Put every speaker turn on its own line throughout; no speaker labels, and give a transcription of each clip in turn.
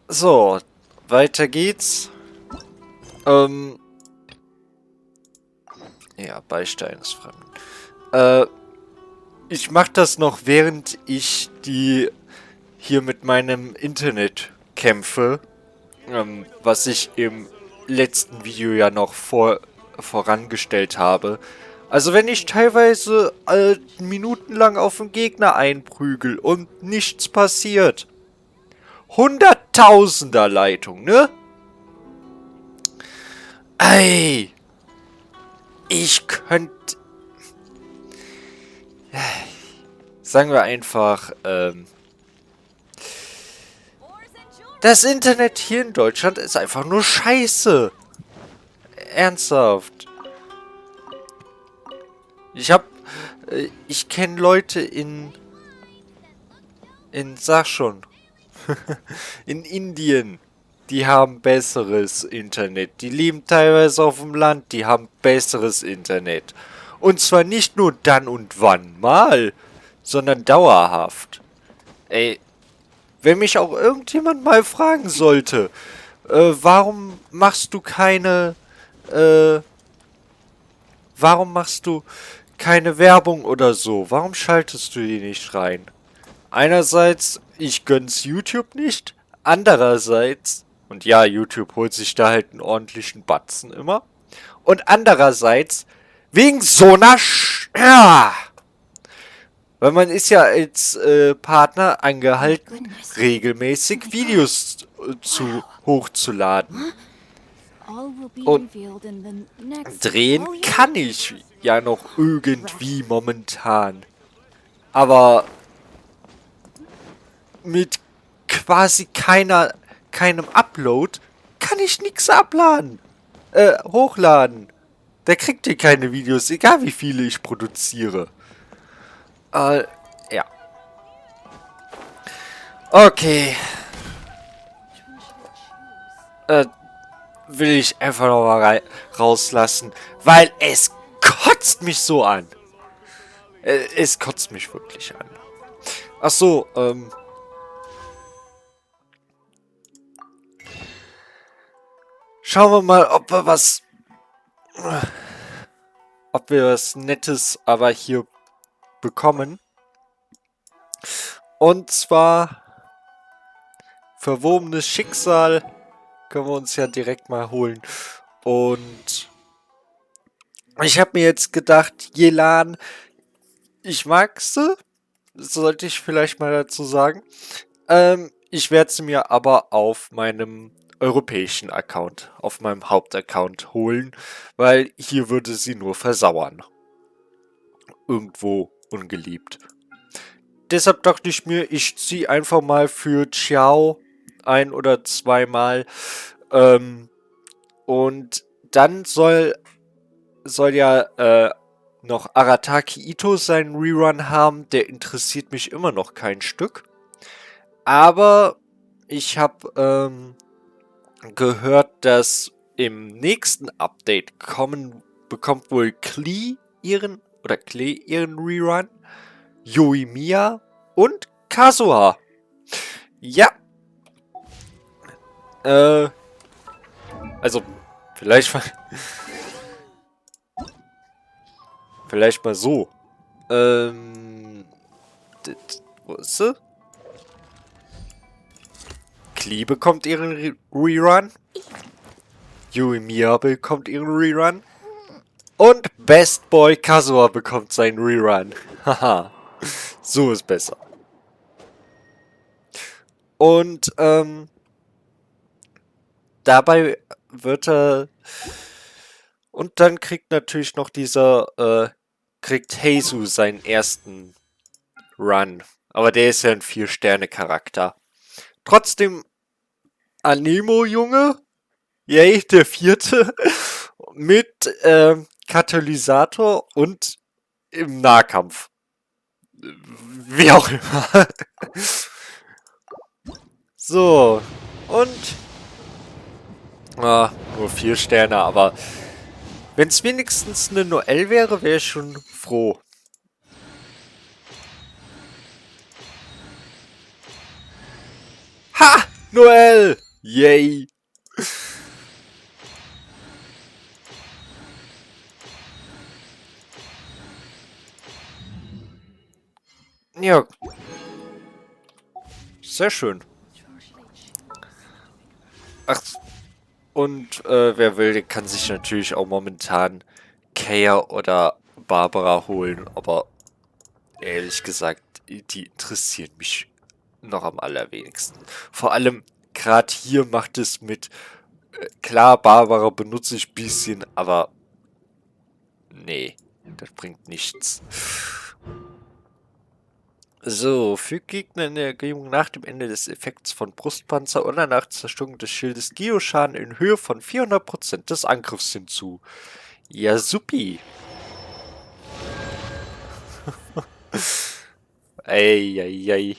So, weiter geht's. Ja, Beisteinsfremden. Ich mach das noch, während ich die hier mit meinem Internet kämpfe. Was ich im letzten Video ja noch vorangestellt habe. Also wenn ich teilweise minutenlang auf den Gegner einprügel und nichts passiert. Hunderttausender Leitung, ne? Ey! Ich könnte... Sagen wir einfach, das Internet hier in Deutschland ist einfach nur scheiße. Ernsthaft. Ich kenne Leute sag schon, in Indien, die haben besseres Internet. Die leben teilweise auf dem Land, die haben besseres Internet. Und zwar nicht nur dann und wann mal, sondern dauerhaft. Ey, wenn mich auch irgendjemand mal fragen sollte, warum machst du keine Werbung oder so? Warum schaltest du die nicht rein? Einerseits, ich gönn's YouTube nicht. Andererseits, und ja, YouTube holt sich da halt einen ordentlichen Batzen immer. Und andererseits, wegen so einer ja. Weil man ist ja als Partner angehalten, regelmäßig Videos hochzuladen. Und drehen kann ich ja noch irgendwie momentan. Aber mit quasi keinem Upload kann ich nichts hochladen. Der kriegt ihr keine Videos, egal wie viele ich produziere. Ja. Okay. Will ich einfach noch mal rauslassen, weil es kotzt mich so an. Es kotzt mich wirklich an. Ach so, schauen wir mal, ob wir was Nettes aber hier bekommen. Und zwar verwobenes Schicksal können wir uns ja direkt mal holen. Und ich habe mir jetzt gedacht, Yelan, ich mag sie, sollte ich vielleicht mal dazu sagen. Ich werde sie mir aber auf meinem europäischen Account, auf meinem Hauptaccount holen, weil hier würde sie nur versauern. Irgendwo ungeliebt. Deshalb dachte ich mir, ich ziehe einfach mal für Ciao ein- oder zweimal. Und dann soll ja noch Arataki Itto seinen Rerun haben. Der interessiert mich immer noch kein Stück. Aber ich habe gehört, dass im nächsten Update bekommt wohl Klee ihren Rerun, Yoimiya und Kazuha. Ja. Also, vielleicht mal so. Wo ist sie? Klee bekommt ihren Rerun. Yoimiya bekommt ihren Rerun. Und Best Boy Kazuha bekommt seinen Rerun. Haha. So ist besser. Und, dabei wird er... Und dann kriegt natürlich noch kriegt Heizu seinen ersten Run. Aber der ist ja ein 4-Sterne-Charakter. Trotzdem, Anemo, Junge. Yay, der 4. Mit, Katalysator und im Nahkampf. Wie auch immer. So. Und... nur 4 Sterne, aber... Wenn es wenigstens eine Noelle wäre, wäre ich schon froh. Ha! Noelle! Yay! Ja, sehr schön. Ach, und wer will, der kann sich natürlich auch momentan Kaya oder Barbara holen, aber ehrlich gesagt, die interessieren mich noch am allerwenigsten. Vor allem, gerade hier macht es mit, klar, Barbara benutze ich ein bisschen, aber nee, das bringt nichts. So, fügt Gegner in der Umgebung nach dem Ende des Effekts von Brustpanzer oder nach Zerstörung des Schildes Geoschaden in Höhe von 400% des Angriffs hinzu. Ja, supi. Ey, ey, ey.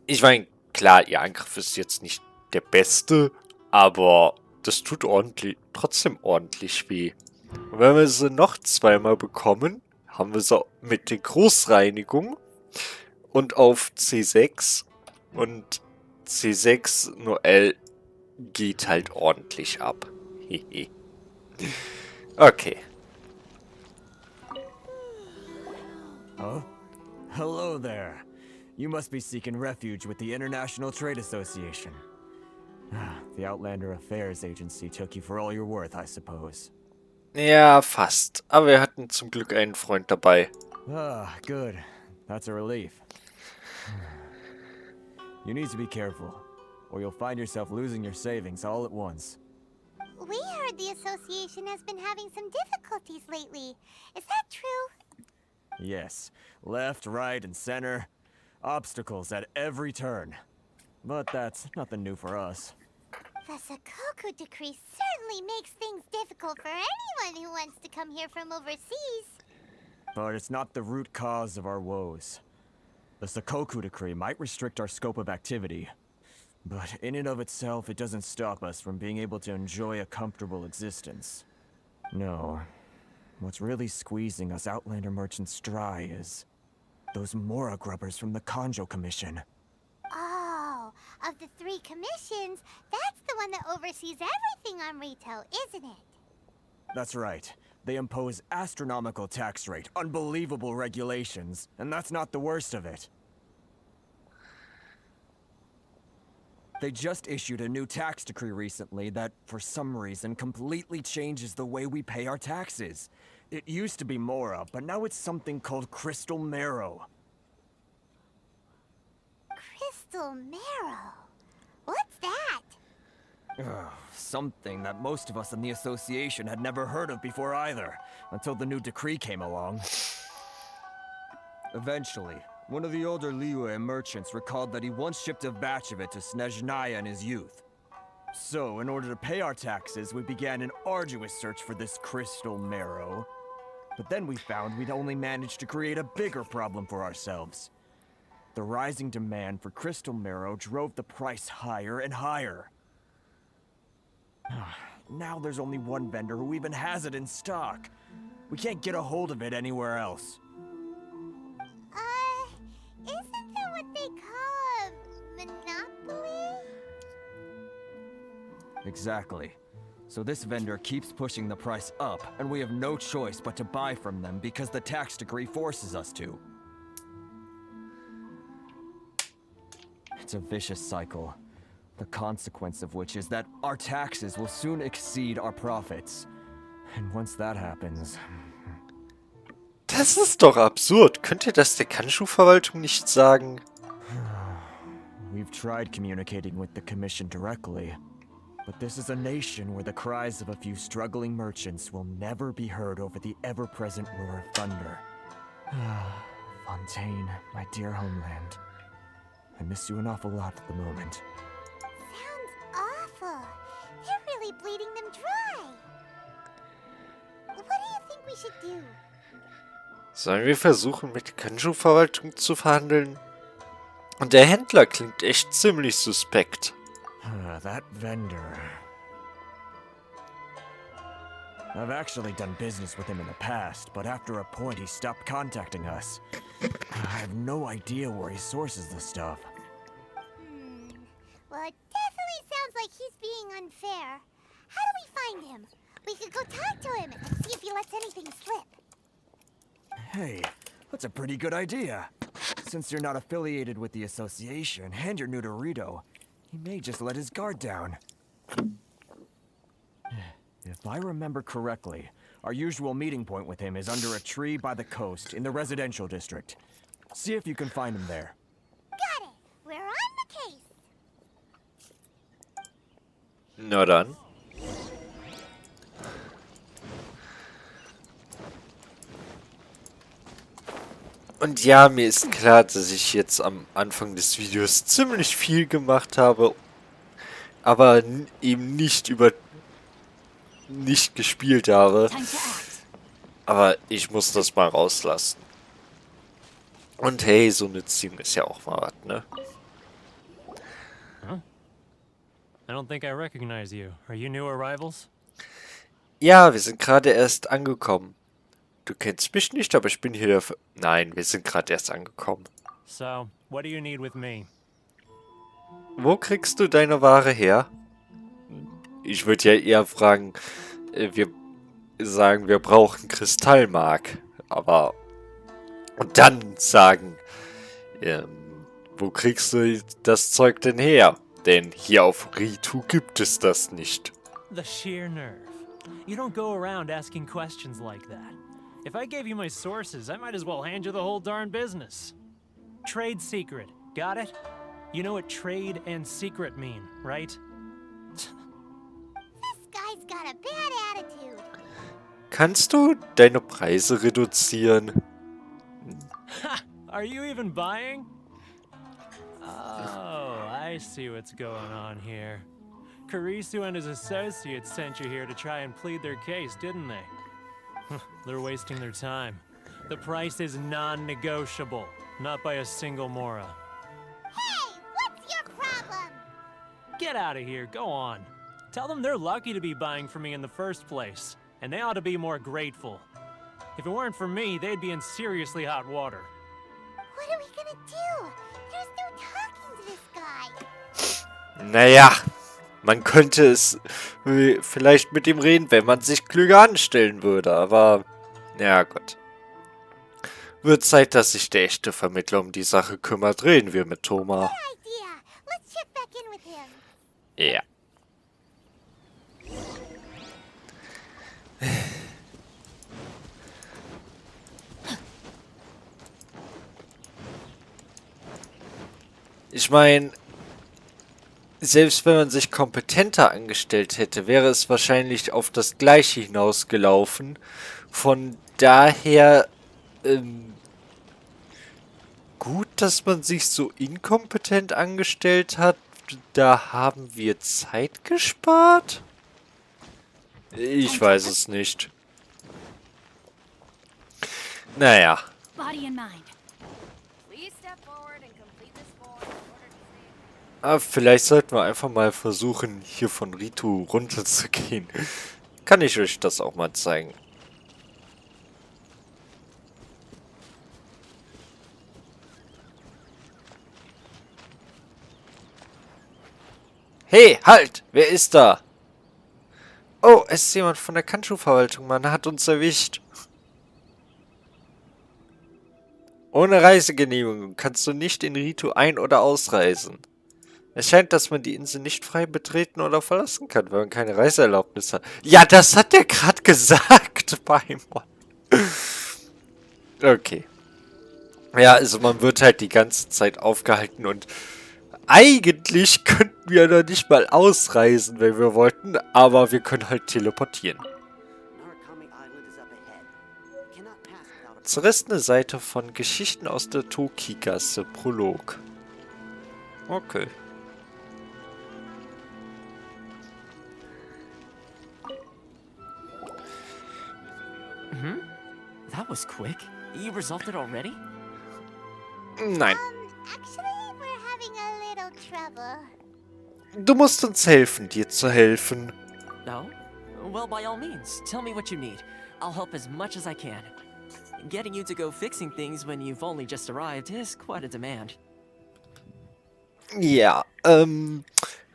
Ich meine, klar, ihr Angriff ist jetzt nicht der beste, aber das tut trotzdem ordentlich weh. Und wenn wir sie noch zweimal bekommen, haben wir sie mit der Großreinigung und auf C6 und C6 nur L geht halt ordentlich ab. Hehe. Okay.
Oh? Hello there. You must be seeking refuge with the International Trade Association. The Outlander Affairs Agency took you for all you're worth, I suppose.
Ja, fast. Aber wir hatten zum Glück einen Freund dabei.
Ah, good. That's a relief. You need to be careful, or you'll find yourself losing your savings all at once.
We heard the association has been having some difficulties lately. Is that true?
Yes, left, right, and center. Obstacles at every turn. But that's nothing new for us.
The Sakoku decree certainly makes things difficult for anyone who wants to come here from overseas.
But it's not the root cause of our woes. The Sakoku decree might restrict our scope of activity, but in and of itself, it doesn't stop us from being able to enjoy a comfortable existence. No. What's really squeezing us Outlander merchants dry is those Mora grubbers from the Kanjo Commission.
Oh, of the 3 commissions, that's the one that oversees everything on Ritou, isn't it?
That's right. They impose astronomical tax rate, unbelievable regulations, and that's not the worst of it. They just issued a new tax decree recently that, for some reason, completely changes the way we pay our taxes. It used to be Mora, but now it's something called Crystal Marrow.
Crystal Marrow? What's that?
Something that most of us in the association had never heard of before either, until the new decree came along. Eventually, one of the older Liyue merchants recalled that he once shipped a batch of it to Snezhnaya in his youth. So, in order to pay our taxes, we began an arduous search for this crystal marrow. But then we found we'd only managed to create a bigger problem for ourselves. The rising demand for crystal marrow drove the price higher and higher. Now there's only one vendor who even has it in stock. We can't get a hold of it anywhere else.
Isn't that what they call a monopoly?
Exactly. So this vendor keeps pushing the price up, and we have no choice but to buy from them because the tax decree forces us to. It's a vicious cycle. The consequence of which is that our taxes will soon exceed our profits. And once that happens...
Das ist doch absurd. Könnt ihr das der Kanshu-Verwaltung nicht sagen?
We've tried communicating with the Commission directly, but this is a nation where the cries of a few struggling merchants will never be heard over the ever-present roar of thunder. Fontaine, my dear homeland. I miss you an awful lot at the moment.
Sounds awful. They're really bleeding them dry. What do you think we should do?
Sollen wir versuchen, mit der Kanshu-Verwaltung zu verhandeln? Und der Händler klingt echt ziemlich suspekt.
That vendor... I've actually done business with him in the past, but after a point he stopped contacting us. I have no idea where he sources the stuff.
Well, it definitely sounds like he's being unfair. How do we find him? We could go talk to him and see if he lets anything slip.
Hey, that's a pretty good idea. Since you're not affiliated with the association and you're new to Ritou, he may just let his guard down. If I remember correctly, our usual meeting point with him is under a tree by the coast in the residential district. See if you can find him there.
Got it. We're on the case.
Na dann. Und ja, mir ist klar, dass ich jetzt am Anfang des Videos ziemlich viel gemacht habe, aber eben nicht gespielt habe. Aber ich muss das mal rauslassen. Und hey, so eine Beziehung ist ja auch mal was, ne?
Huh? I don't think I recognize you. Are you new arrivals?
Ja, wir sind gerade erst angekommen. Du kennst mich nicht, aber ich bin hier dafür. Nein, wir sind gerade erst angekommen.
So, what do you need with me?
Wo kriegst du deine Ware her? Ich würde ja eher fragen, wir brauchen Kristallmark. Aber. Und dann sagen, wo kriegst du das Zeug denn her? Denn hier auf Ritou gibt es das nicht.
The sheer nerve. You don't go around asking questions like that. If I gave you my sources, I might as well hand you the whole darn business. Trade secret. Got it? You know what trade and secret mean, right?
This guy's got a bad attitude.
Kannst du deine Preise reduzieren?
Ha! Are you even buying? Oh, I see what's going on here. Ritou and his associates sent you here to try and plead their case, didn't they? They're wasting their time. The price is non-negotiable, not by a single Mora.
Hey, what's your problem?
Get out of here, go on. Tell them they're lucky to be buying from me in the first place, and they ought to be more grateful. If it weren't for me, they'd be in seriously hot water.
What are we gonna do? There's no talking to this guy.
Naja, man könnte es vielleicht mit ihm reden, wenn man sich klüger anstellen würde, aber ja gut. Wird Zeit, dass sich der echte Vermittler um die Sache kümmert. Reden wir mit Thoma.
Idea. Let's check back in with him.
Ja. Ich meine, selbst wenn man sich kompetenter angestellt hätte, wäre es wahrscheinlich auf das Gleiche hinausgelaufen. Von daher, gut, dass man sich so inkompetent angestellt hat. Da haben wir Zeit gespart? Ich weiß es nicht. Naja.
Body and mind.
Aber vielleicht sollten wir einfach mal versuchen, hier von Ritou runterzugehen. Kann ich euch das auch mal zeigen. Hey, halt! Wer ist da? Oh, es ist jemand von der Kanchu-Verwaltung. Man hat uns erwischt. Ohne Reisegenehmigung kannst du nicht in Ritou ein- oder ausreisen. Es scheint, dass man die Insel nicht frei betreten oder verlassen kann, wenn man keine Reiseerlaubnis hat. Ja, das hat er gerade gesagt, Paimon. Okay. Ja, also man wird halt die ganze Zeit aufgehalten und eigentlich könnten wir noch nicht mal ausreisen, wenn wir wollten, aber wir können halt teleportieren. Zerrissene Seite von Geschichten aus der Toki-Gasse, Prolog. Okay.
That was quick. You resolved it already?
Nein.
Actually, we're having a little trouble.
Du musst uns helfen, dir zu helfen.
No? Well, by all means, tell me what you need. I'll help as much as I can. Getting you to go fixing things when you've only just arrived is quite a demand.
Ja,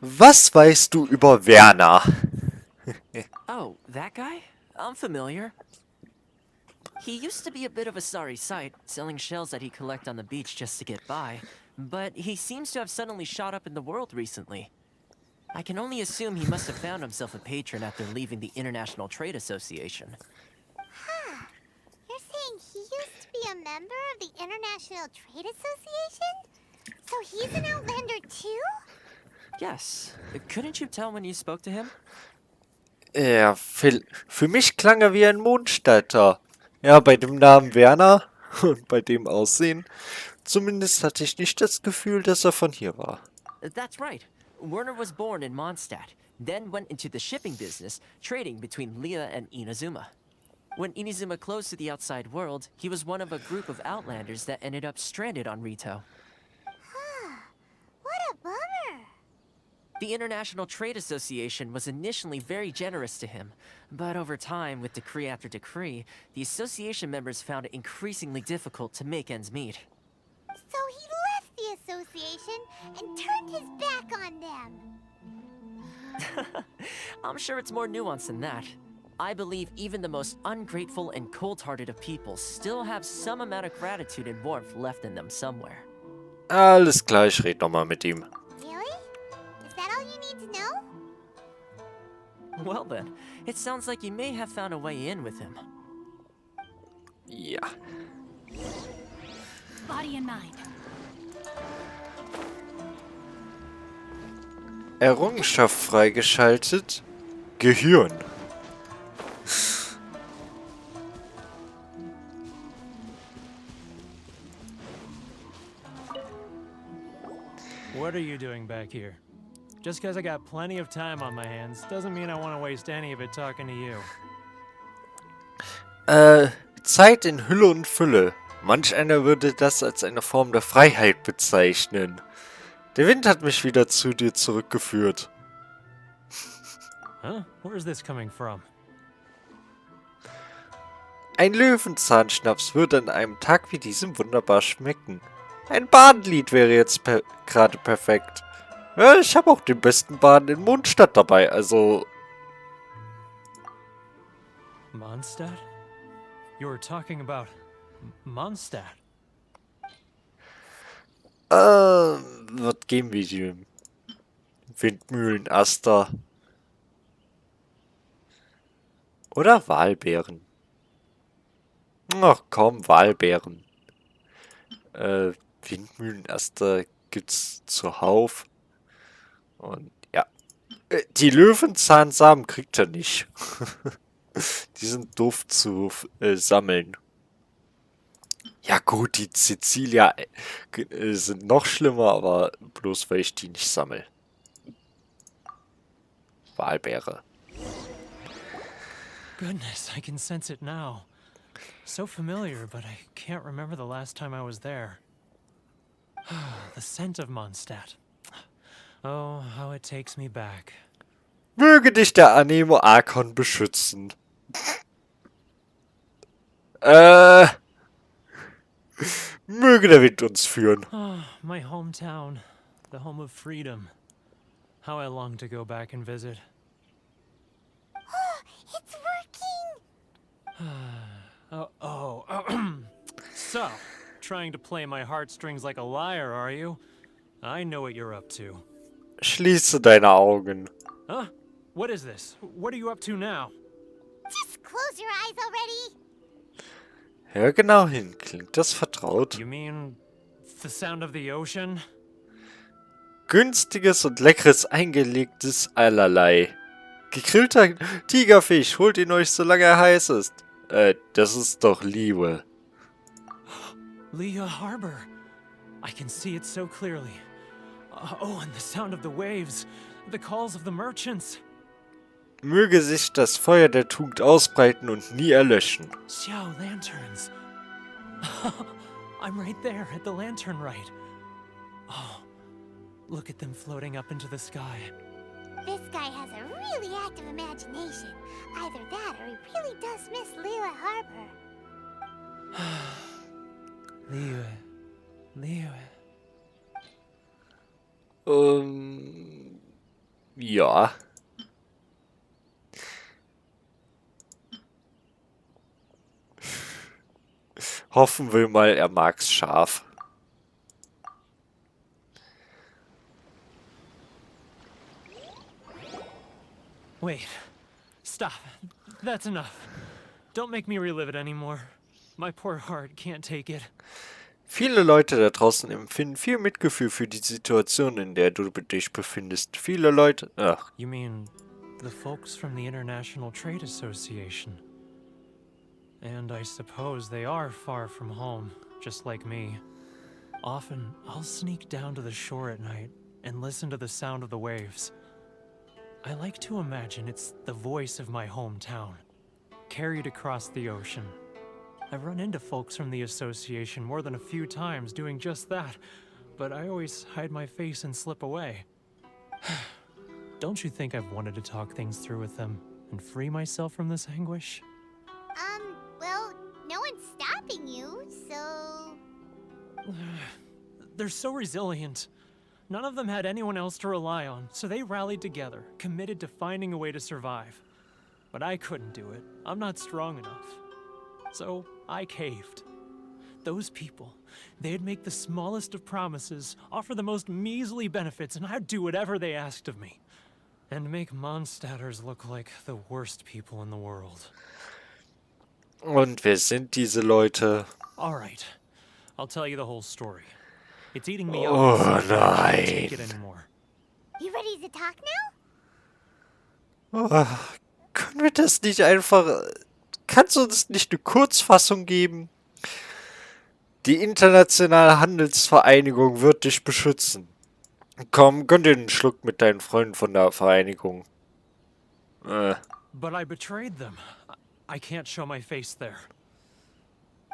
was weißt du über Werner?
Oh, that guy? I'm familiar. He used to be a bit of a sorry sight, selling shells that he collect on the beach just to get by, but he seems to have suddenly shot up in the world recently. I can only assume he must have found himself a patron after leaving the International Trade Association.
Huh. You're saying he used to be a member of the International Trade Association? So he's an Outlander too?
Yes. Couldn't you tell when you spoke to him?
Ja, für mich klang er wie ein Mondstatter. Ja, bei dem Namen Werner und bei dem Aussehen. Zumindest hatte ich nicht das Gefühl, dass er von hier war.
That's right. Werner was born in Mondstadt, then went into the shipping business, trading between Leah and Inazuma. When Inazuma closed to the outside world, he was one of a group of Outlanders that ended up stranded on Ritou.
What a bummer.
The International Trade Association was initially very generous to him, but over time, with decree after decree, the association members found it increasingly difficult to make ends meet.
So he left the association and turned his back on them.
I'm sure it's more nuanced than that. I believe even the most ungrateful and cold-hearted of people still have some amount of gratitude and warmth left in them somewhere.
Alles klar, ich red nochmal mit ihm.
Really? Is that all you need to know?
Well then, it sounds like you may have found a way in with him.
Ja.
Body and mind.
Errungenschaft freigeschaltet. Gehirn.
What are you doing back here? Just because I got plenty of time on my hands doesn't mean I want to waste any of it talking to you.
Zeit in Hülle und Fülle. Manch einer würde das als eine Form der Freiheit bezeichnen. Der Wind hat mich wieder zu dir zurückgeführt.
Huh? Where's this coming from?
Ein Löwenzahnschnaps würde an einem Tag wie diesem wunderbar schmecken. Ein Badenlied wäre jetzt gerade perfekt. Ja, ich habe auch den besten Baden in Mondstadt dabei, also...
Mondstadt? You were talking about Mondstadt.
Was geben wir dem? Windmühlenaster. Oder Walbeeren. Ach komm, Walbeeren. Windmühlenaster gibt's zuhauf. Und ja. Die Löwenzahnsamen kriegt er nicht. Die sind doof zu sammeln. Ja gut, die Cecilia sind noch schlimmer, aber bloß weil ich die nicht sammel. Walbeere.
Goodness, I can sense it now. So familiar, but I can't remember the last time I was there. The scent of Mondstadt. Oh, how it takes me back.
Möge dich der Anemo Archon beschützen. Möge der Wind uns führen.
Oh, my hometown. The home of freedom. How I long to go back and visit.
It's working!
So, trying to play my heartstrings like a liar, are you? I know what you're up to.
Schließe deine Augen.
Huh? What is this? What are you up to now?
Just close your eyes already!
Hör genau hin, klingt das vertraut?
You mean the sound of the ocean?
Günstiges und leckeres eingelegtes Allerlei. Gegrillter Tigerfisch, holt ihn euch, solange er heiß ist. Das ist doch Liebe.
Leah Harbor. I can see it so clearly. Oh, and the sound of the waves. The calls of the merchants.
Möge sich das Feuer der Tugend ausbreiten und nie erlöschen.
Xiao lanterns. I'm right there at the lantern right. Oh, look at them floating up into the sky.
This guy has a really active imagination. Either that or he really does miss Liyue Harbor.
Liyue.
Ja. Hoffen wir mal, er mag's scharf.
Wait. Stop. That's enough. Don't make me relive it anymore. My poor heart can't take it.
Viele Leute da draußen empfinden viel Mitgefühl für die Situation, in der du dich befindest. Viele Leute... Ach,
You mean the folks from the International Trade Association? And I suppose they are far from home, just like me. Often, I'll sneak down to the shore at night and listen to the sound of the waves. I like to imagine it's the voice of my hometown, carried across the ocean. I've run into folks from the association more than a few times doing just that, but I always hide my face and slip away. Don't you think I've wanted to talk things through with them and free myself from this anguish?
Well, no one's stopping you, so...
They're so resilient. None of them had anyone else to rely on, so they rallied together, committed to finding a way to survive. But I couldn't do it. I'm not strong enough. So I caved. Those people, they'd make the smallest of promises, offer the most measly benefits, and I'd do whatever they asked of me. And make Mondstadters look like the worst people in the world.
und wer sind diese Leute?
Alright, I'll tell you the whole story. It's eating me
Oh,
up inside. I can't take it
nein.
anymore.
You ready to talk now?
Oh, können wir das nicht einfach... Kannst du uns nicht eine Kurzfassung geben? Die Internationale Handelsvereinigung wird dich beschützen. Komm, gönn dir einen Schluck mit deinen Freunden von der Vereinigung.
But I betrayed them. I can't show my face there.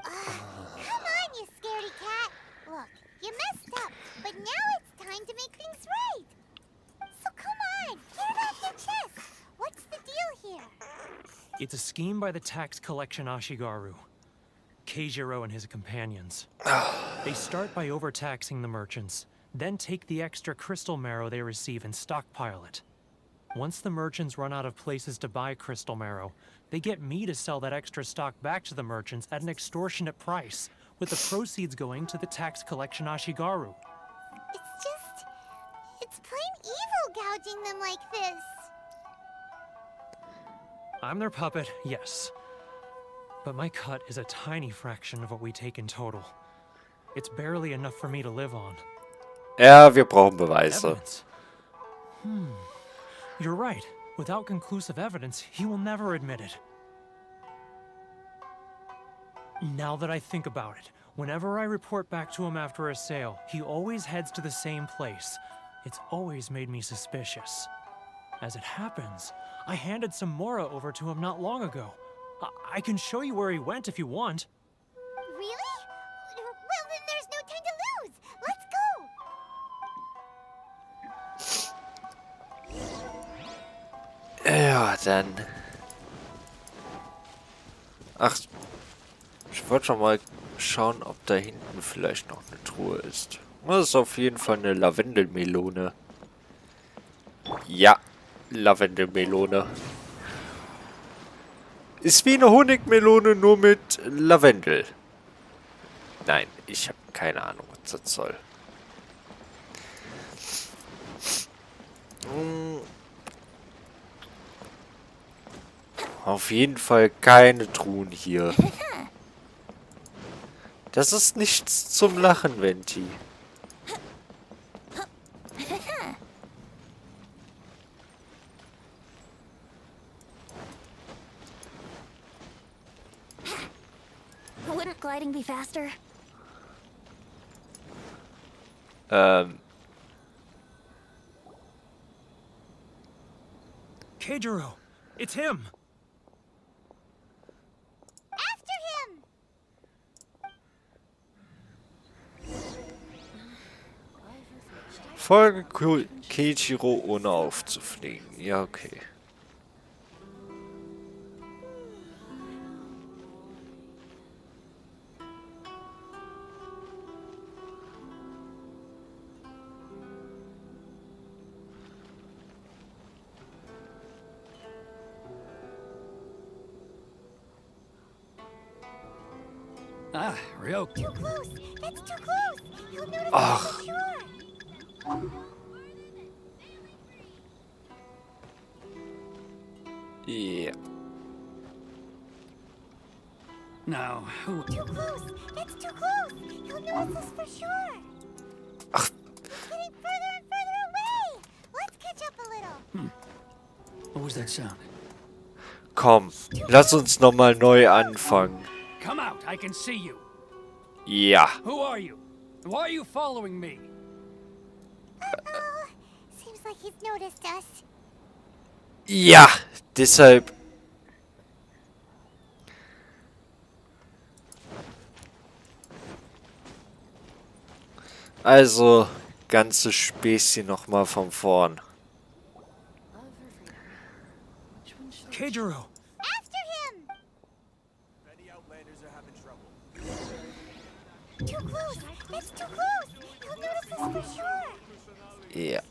Come on, you scaredy cat. Look, you messed up, but now it's time to make things right. So come on, get it off your chest. What's the deal here?
It's a scheme by the tax collection Ashigaru. Keijiro and his companions. They start by overtaxing the merchants, then take the extra crystal marrow they receive and stockpile it. Once the merchants run out of places to buy crystal marrow, they get me to sell that extra stock back to the merchants at an extortionate price, with the proceeds going to the tax collection Ashigaru.
It's plain evil gouging them like this.
I'm their puppet, yes. But my cut is a tiny fraction of what we take in total. It's barely enough for me to live on.
Ja, wir brauchen Beweise.
Evidence. You're right. Without conclusive evidence, he will never admit it. Now that I think about it, whenever I report back to him after a sale, he always heads to the same place. It's always made me suspicious. As it happens, I handed some Mora over to him not long ago. I can show you where he went if you want.
Really? Well, then there's no time to lose. Let's go.
Ja, dann. Ach, ich wollte schon mal schauen, ob da hinten vielleicht noch eine Truhe ist. Das ist auf jeden Fall eine Lavendelmelone. Ja, Lavendelmelone. Ist wie eine Honigmelone, nur mit Lavendel. Nein, ich habe keine Ahnung, was das soll. Auf jeden Fall keine Truhen hier. Das ist nichts zum Lachen, Venti.
Wouldn't gliding be faster?
Keijiro! It's him!
After him!
Folge Keiichiro ohne aufzufliegen. Ja, okay.
Ah, Ryoko.
Too close! That's too close! He'll notice us
Ach.
for sure!
Ja.
Now, who...
Too close! That's too close! He'll notice us for sure!
Ach,
He's getting further and further away! Let's catch up a little!
What was that sound?
komm. Lass uns nochmal neu anfangen.
Come out, I can see you.
Ja.
Who are you? Why are you following me?
Uh-oh! Seems like he's noticed us.
Ja. Deshalb... Also, ganze Späßchen nochmal von vorn.
Keijiro!
After him!
Many outlanders are having trouble.
Too close! That's too close! He'll notice us for sure!
Ja.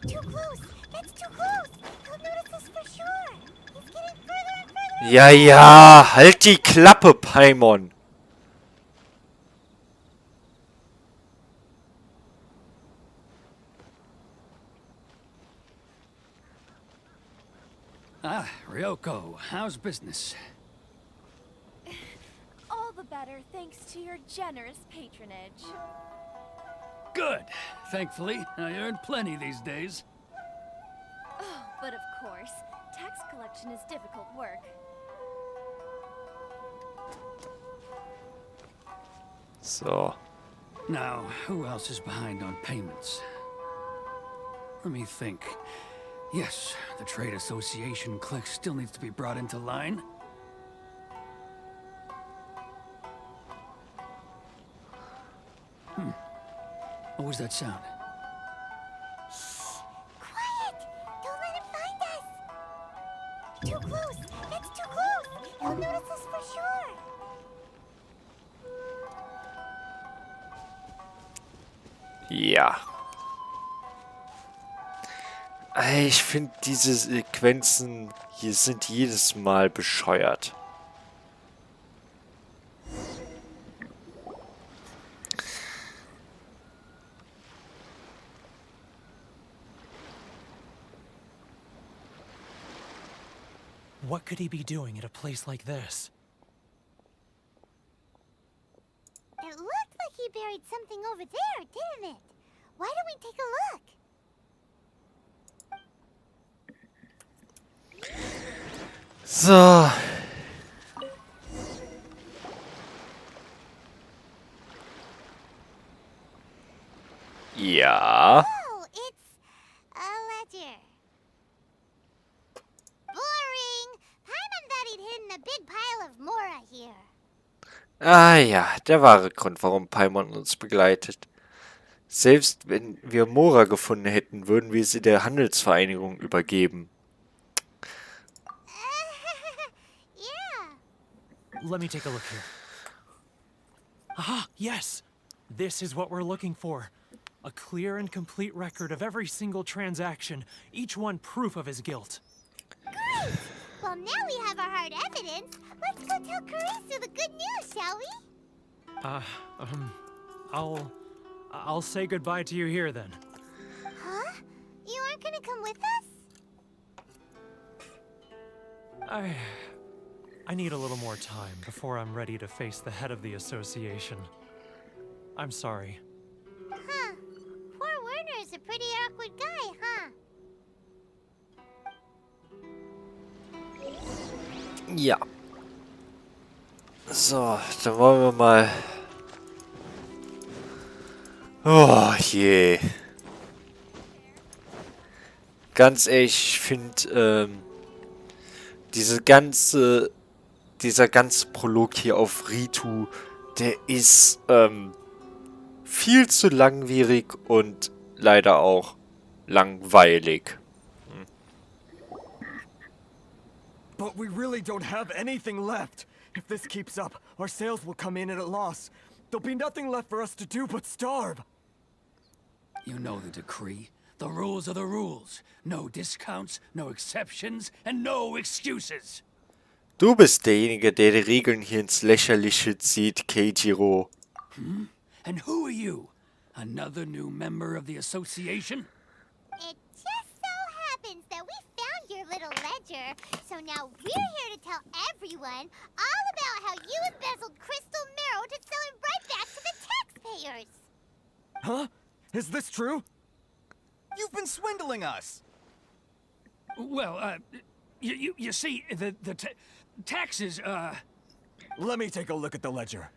Too close! That's too close! He'll notice us for sure! He's getting further and further!
Ja, ja. Halt die Klappe, Paimon.
Ah, Ryoko, how's business?
All the better thanks to your generous patronage.
Good. Thankfully, I earn plenty these days.
Oh, but of course, tax collection is difficult work.
So.
Now, who else is behind on payments? Let me think. Yes, the Trade Association clique still needs to be brought into line. What was that sound?
Quiet! Don't let him find us! Too close! That's too close! He'll notice us for sure!
Ja. Ich finde, diese Sequenzen hier sind jedes Mal bescheuert.
What could he be doing at a place like this?
It looked like he buried something over there, didn't it? Why don't we take a look?
So. Ja.
Oh, it's a ledger. Boring! Paimon thought he'd hidden a big pile of Mora here.
Ah ja, der wahre Grund, warum Paimon uns begleitet. Selbst wenn wir Mora gefunden hätten, würden wir sie der Handelsvereinigung übergeben.
Yeah.
Let me take a look here. Aha, yes! This is what we're looking for. A clear and complete record of every single transaction, each one proof of his guilt.
Great! Well, now we have our hard evidence. Let's go tell Karisu the good news, shall we?
I'll say goodbye to you here then.
Huh? You aren't gonna come with us?
I need a little more time before I'm ready to face the head of the association. I'm sorry.
Huh. Poor Werner's a pretty awkward guy, huh?
Ja. So, dann wollen wir mal... Oh je. Ganz ehrlich, ich finde, dieser ganze Prolog hier auf Ritou, der ist, viel zu langwierig und leider auch langweilig.
But we really don't have anything left. If this keeps up, our sales will come in at a loss. There'll be nothing left for us to do but starve.
You know the decree. The rules are the rules. No discounts, no exceptions, and no excuses.
Du bist derjenige, der die Regeln hier ins Lächerliche zieht, Keijiro.
And who are you? Another new member of the association?
It just so happens that we found your little ledger, so now we're here to tell everyone all about how you embezzled crystal marrow to sell it right back to the taxpayers.
Huh? Is this true?
You've been swindling us!
Well, you see, the taxes,
Let me take a look at the ledger.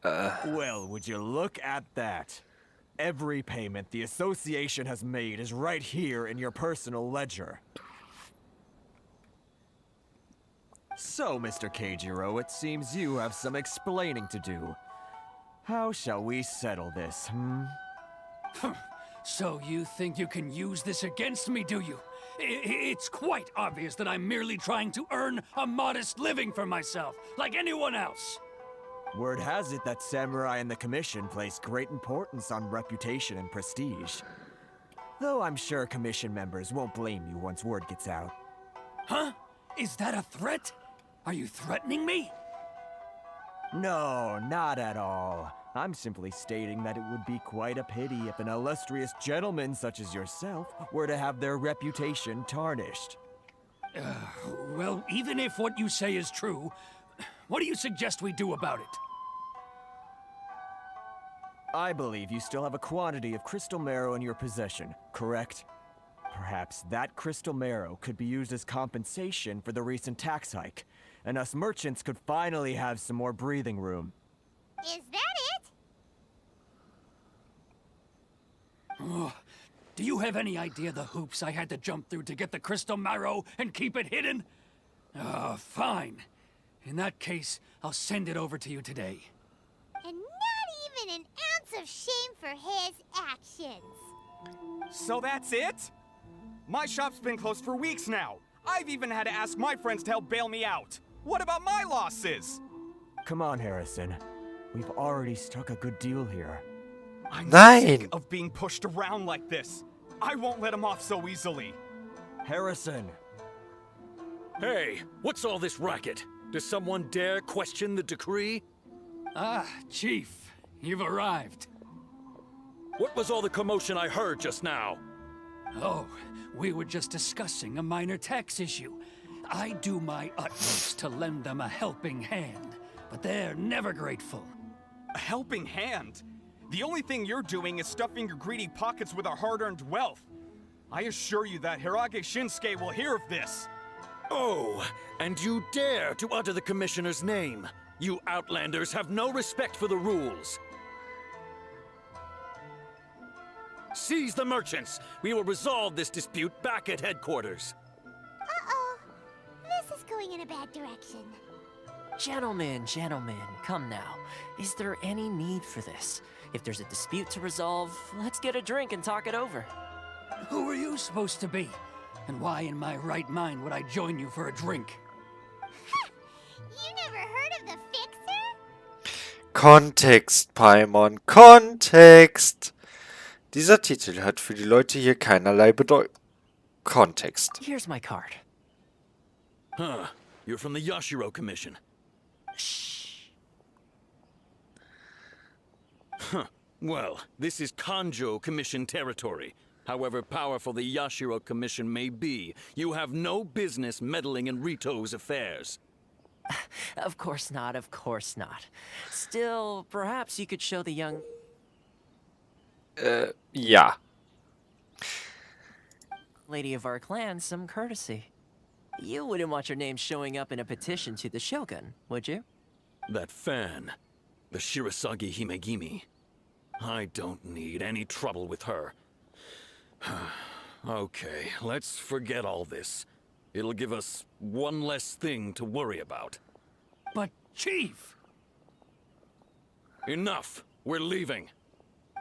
Well, would you look at that? Every payment the association has made is right here in your personal ledger. So, Mr. Keijiro, it seems you have some explaining to do. How shall we settle this,
So you think you can use this against me, do you? It's quite obvious that I'm merely trying to earn a modest living for myself, like anyone else.
Word has it that samurai and the commission place great importance on reputation and prestige. Though I'm sure commission members won't blame you once word gets out.
Huh? Is that a threat? Are you threatening me?
No, not at all. I'm simply stating that it would be quite a pity if an illustrious gentleman such as yourself were to have their reputation tarnished.
Well, even if what you say is true, what do you suggest we do about it?
I believe you still have a quantity of crystal marrow in your possession, correct? Perhaps that crystal marrow could be used as compensation for the recent tax hike, and us merchants could finally have some more breathing room.
Is that it?
Do you have any idea the hoops I had to jump through to get the crystal marrow and keep it hidden? Fine. In that case, I'll send it over to you today.
And not even an ounce of shame for his actions.
So that's it? My shop's been closed for weeks now. I've even had to ask my friends to help bail me out. What about my losses?
Come on, Harrison. We've already struck a good deal here.
I'm
Nein.
sick of being pushed around like this. I won't let him off so easily.
Harrison!
Hey, what's all this racket? Does someone dare question the decree?
Ah, Chief, you've arrived.
What was all the commotion I heard just now?
Oh, we were just discussing a minor tax issue. I do my utmost to lend them a helping hand, but they're never grateful.
A helping hand? The only thing you're doing is stuffing your greedy pockets with our hard-earned wealth. I assure you that Hirage Shinsuke will hear of this.
Oh, and you dare to utter the Commissioner's name. You Outlanders have no respect for the rules. Seize the merchants. We will resolve this dispute back at headquarters.
Uh-oh. This is going in a bad direction.
Gentlemen, come now. Is there any need for this? If there's a dispute to resolve, let's get a drink and talk it over.
Who are you supposed to be? And why in my right mind would I join you for a drink?
You never heard of the Fixer?
Kontext, Paimon, Kontext. Dieser Titel hat für die Leute hier keinerlei Bedeutung. Kontext.
Here's my card.
Huh. You're from the Yashiro Commission.
Shh.
Huh. Well, this is Kanjo Commission territory. However powerful the Yashiro Commission may be, you have no business meddling in Ritou's affairs.
Of course not, of course not. Still, perhaps you could show the young
Ja.
lady of our clan some courtesy. You wouldn't want your name showing up in a petition to the Shogun, would you?
That fan, the Shirasagi Himegimi. I don't need any trouble with her. Okay, let's forget all this. It'll give us one less thing to worry about.
But, Chief!
Enough! We're leaving.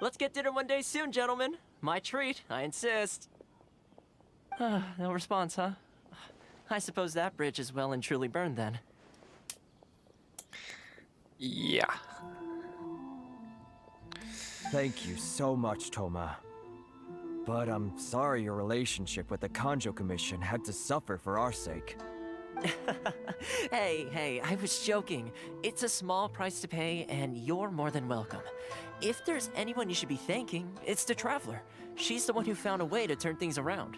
Let's get dinner one day soon, gentlemen. My treat, I insist. No response, huh? I suppose that bridge is well and truly burned then.
Ja.
Thank you so much, Toma. But I'm sorry your relationship with the Kanjo Commission had to suffer for our sake.
Hey, I was joking. It's a small price to pay, and you're more than welcome. If there's anyone you should be thanking, it's the Traveler. She's the one who found a way to turn things around.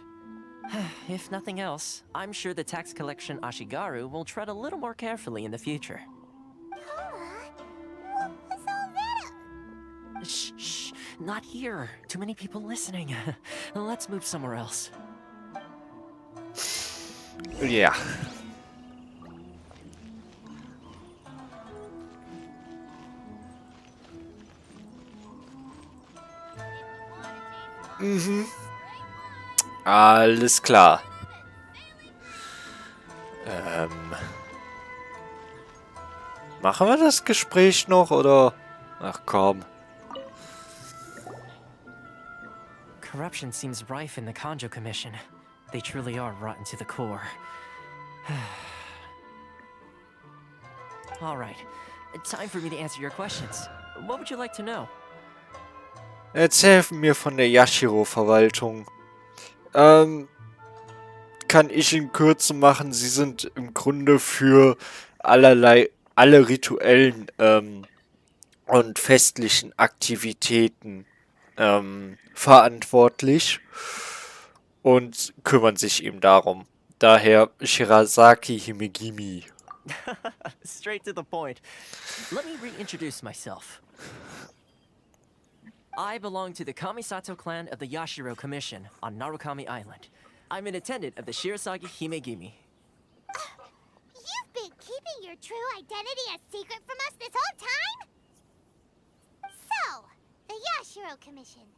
If nothing else, I'm sure the tax collection Ashigaru will tread a little more carefully in the future.
What was all that?
Shh, not here. Too many people listening. Let's move somewhere else.
Ja. Alles klar. Machen wir das Gespräch noch, oder? Ach komm.
Corruption seems rife in the Kanjo Commission. They truly are rotten to the core. Alright, time for me to answer your questions. What would you like to know?
Erzähl mir von der Yashiro-Verwaltung. Kann ich in Kürze machen, sie sind im Grunde für alle rituellen und festlichen Aktivitäten verantwortlich und kümmern sich eben darum. Daher Shirasaki Himegimi.
Straight to the point. Let me reintroduce myself. I belong to the Kamisato clan of the Yashiro Commission on Narukami Island. I'm an attendant of the Shirasagi Himegimi.
You've been keeping your true identity a secret from us this whole time? So, the Yashiro Commission.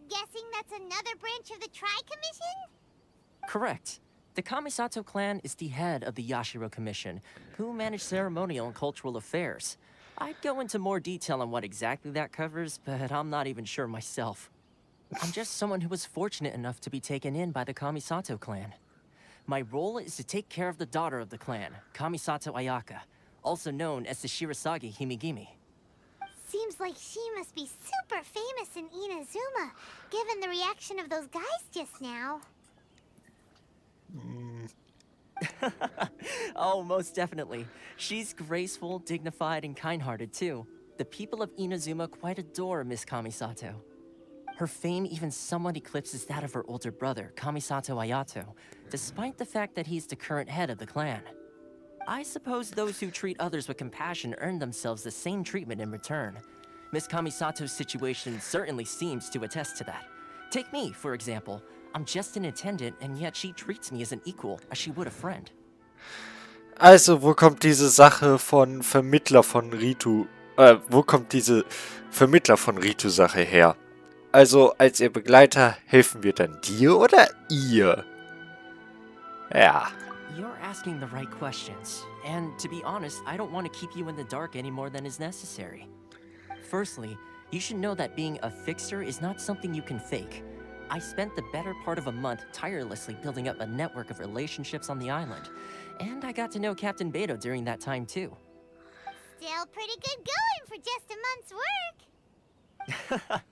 Guessing that's another branch of the Tri-Commission?
Correct. The Kamisato clan is the head of the Yashiro Commission, who manage ceremonial and cultural affairs. I'd go into more detail on what exactly that covers, but I'm not even sure myself. I'm just someone who was fortunate enough to be taken in by the Kamisato clan. My role is to take care of the daughter of the clan, Kamisato Ayaka, also known as the Shirasagi Himegimi.
Seems like she must be super famous in Inazuma, given the reaction of those guys just now.
Oh, most definitely. She's graceful, dignified, and kind-hearted too. The people of Inazuma quite adore Miss Kamisato. Her fame even somewhat eclipses that of her older brother, Kamisato Ayato, despite the fact that he's the current head of the clan. I suppose those who treat others with compassion earn themselves the same treatment in return. Miss Kamisato's situation certainly seems to attest to that. Take me, for example. I'm just an attendant, and yet she treats me as an equal, as she would a friend.
Also, wo kommt diese Sache von Vermittler von Ritou, wo kommt diese Vermittler von Ritou-Sache her? Also, als ihr Begleiter, helfen wir dann dir oder ihr? Ja.
You're asking the right questions, and to be honest, I don't want to keep you in the dark any more than is necessary. Firstly, you should know that being a fixer is not something you can fake. I spent the better part of a month tirelessly building up a network of relationships on the island, and I got to know Captain Beto during that time too.
Still pretty good going for just a month's work.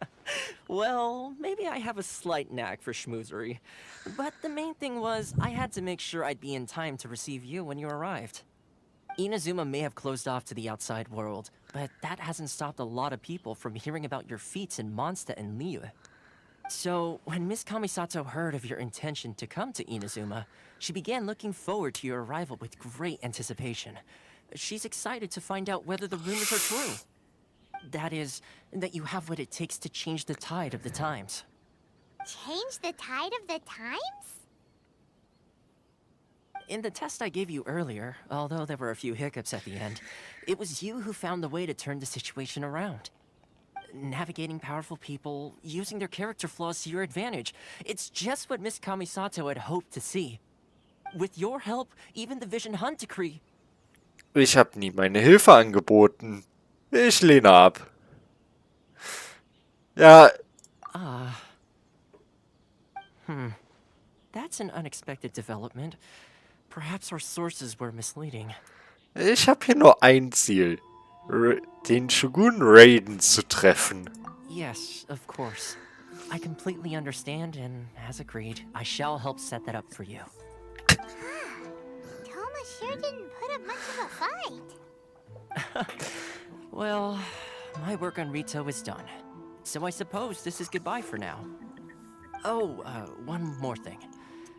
Well, maybe I have a slight knack for schmoozery. But the main thing was, I had to make sure I'd be in time to receive you when you arrived. Inazuma may have closed off to the outside world, but that hasn't stopped a lot of people from hearing about your feats in Mondstadt and Liyue. So, when Miss Kamisato heard of your intention to come to Inazuma, she began looking forward to your arrival with great anticipation. She's excited to find out whether the rumors are true. That is, that you have what it takes to change the tide of the times.
Change the tide of the times?
In the test I gave you earlier, although there were a few hiccups at the end, it was you who found the way to turn the situation around. Navigating powerful people, using their character flaws to your advantage. It's just what Miss Kamisato had hoped to see. With your help, even the Vision Hunt Decree.
Ich habe nie meine Hilfe angeboten. Ich lehne ab. Ja.
that's an unexpected development. Perhaps our sources were misleading.
Ich habe hier nur ein Ziel. Den Shogun Raiden zu treffen.
Yes, of course. I completely understand, and as agreed, I shall help set that up for you.
Toma sure didn't put up much of a fight.
Well, my work on Ritou is done. So I suppose this is goodbye for now. Oh, one more thing.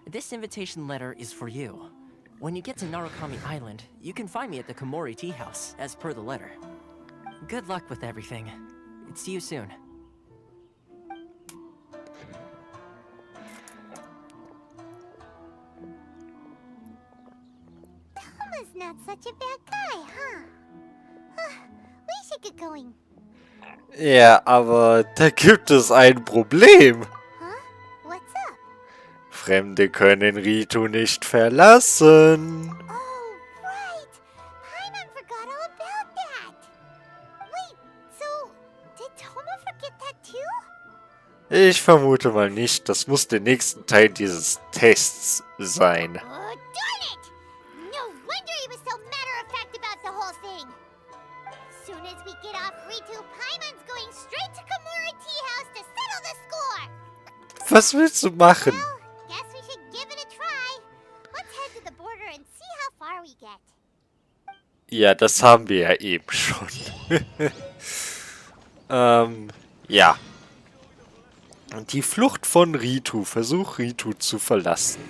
This invitation letter is for you. When you get to Narukami Island, you can find me at the Komori Tea House, as per the letter. Good luck with everything. See you soon.
Toma's not such a bad guy, huh? We should get going.
Ja, aber da gibt es ein Problem.
Huh? What's up?
Fremde können Ritou nicht verlassen.
Oh, right! Paimon forgot all about that! Wait, so did Toma forget that too?
Ich vermute mal nicht. Das muss der nächste Teil dieses Tests sein.
Oh, darn it! No wonder he was so matter-of-fact about the whole thing! Soon as we get off Ritou, Paimon's going straight to Komori Tea House to settle the score!
Was willst du machen?
Well, guess we should give it a try. Let's head to the border and see how far we get.
Ja, das haben wir ja eben schon. Ja. Und die Flucht von Ritou. Versuch Ritou zu verlassen.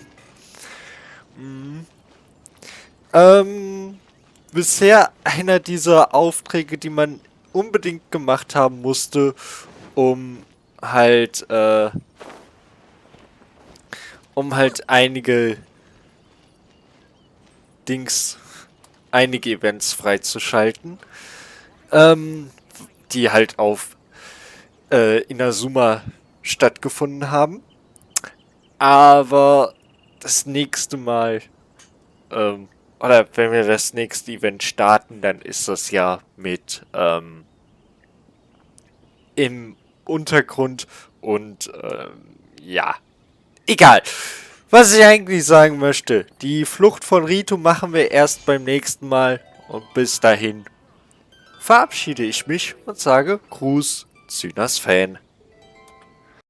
Bisher einer dieser Aufträge, die man unbedingt gemacht haben musste, um halt einige Events freizuschalten, die halt auf Inazuma stattgefunden haben. Aber das nächste Mal, oder wenn wir das nächste Event starten, dann ist das ja mit im Untergrund und ja, egal. Was ich eigentlich sagen möchte, die Flucht von Ritou machen wir erst beim nächsten Mal und bis dahin verabschiede ich mich und sage Gruß, Zynas Fan.